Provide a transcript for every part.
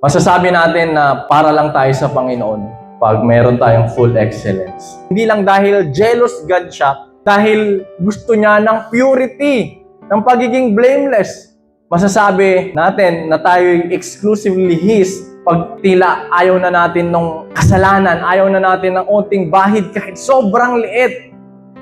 Masasabi natin na para lang tayo sa Panginoon pag meron tayong full excellence. Hindi lang dahil jealous God siya, dahil gusto niya ng purity, ng pagiging blameless. Masasabi natin na tayo exclusively His pag tila ayaw na natin ng kasalanan, ayaw na natin ng onting bahid kahit sobrang liit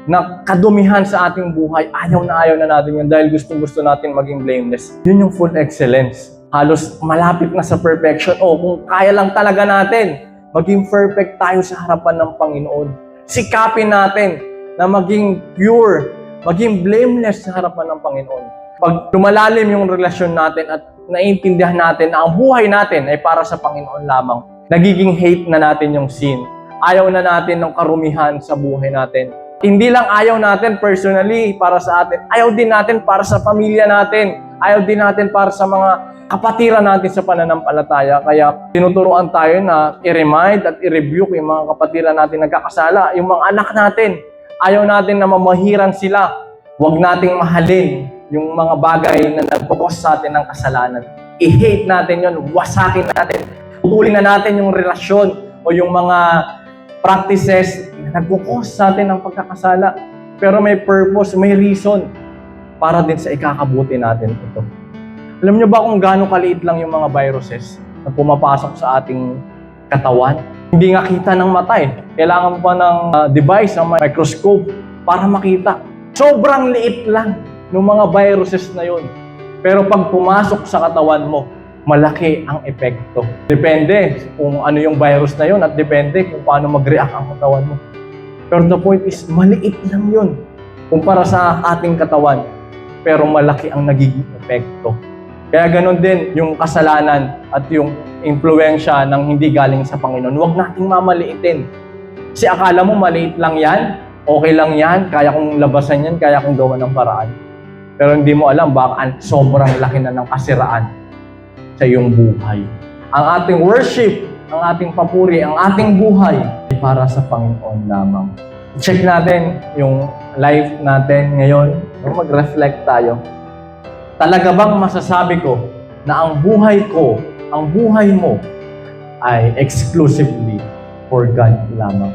na kadumihan sa ating buhay, ayaw na natin yun dahil gusto natin maging blameless. Yun yung full excellence. Halos malapit na sa perfection. O kung kaya lang talaga natin, maging perfect tayo sa harapan ng Panginoon. Sikapin natin na maging pure, maging blameless sa harapan ng Panginoon. Pag lumalalim yung relasyon natin at naiintindihan natin na ang buhay natin ay para sa Panginoon lamang, nagiging hate na natin yung sin. Ayaw na natin ng karumihan sa buhay natin. Hindi lang ayaw natin personally para sa atin, ayaw din natin para sa pamilya natin, ayaw din natin para sa mga kapatiran natin sa pananampalataya. Kaya tinuturuan tayo na i-remind at i-rebuke yung mga kapatiran natin nagkakasala, yung mga anak natin. Ayaw natin na mamahiran sila. Huwag nating mahalin yung mga bagay na nagpukos sa atin ng kasalanan. I-hate natin yun, wasakin natin. Putulin na natin yung relasyon o yung mga practices na nagpukos sa atin ng pagkakasala. Pero may purpose, may reason para din sa ikakabuti natin ito. Alam niyo ba kung gaano kaliit lang yung mga viruses na pumapasok sa ating katawan? Hindi nga kita ng mata eh. Kailangan pa ng device, ng microscope para makita. Sobrang liit lang ng mga viruses na yun. Pero pag pumasok sa katawan mo, malaki ang epekto. Depende kung ano yung virus na yun at depende kung paano mag-react ang katawan mo. Pero the point is, maliit lang yun kumpara sa ating katawan. Pero malaki ang nagiging epekto. Kaya ganun din yung kasalanan at yung impluwensya ng hindi galing sa Panginoon. Huwag nating mamaliitin. Kasi akala mo maliit lang yan, okay lang yan, kaya kong labasan yan, kaya kong gawa ng paraan. Pero hindi mo alam baka sobrang laki na ng kasiraan sa iyong buhay. Ang ating worship, ang ating papuri, ang ating buhay ay para sa Panginoon lamang. Check natin yung life natin ngayon. Mag-reflect tayo. Talaga bang masasabi ko na ang buhay ko, ang buhay mo ay exclusively for God lamang?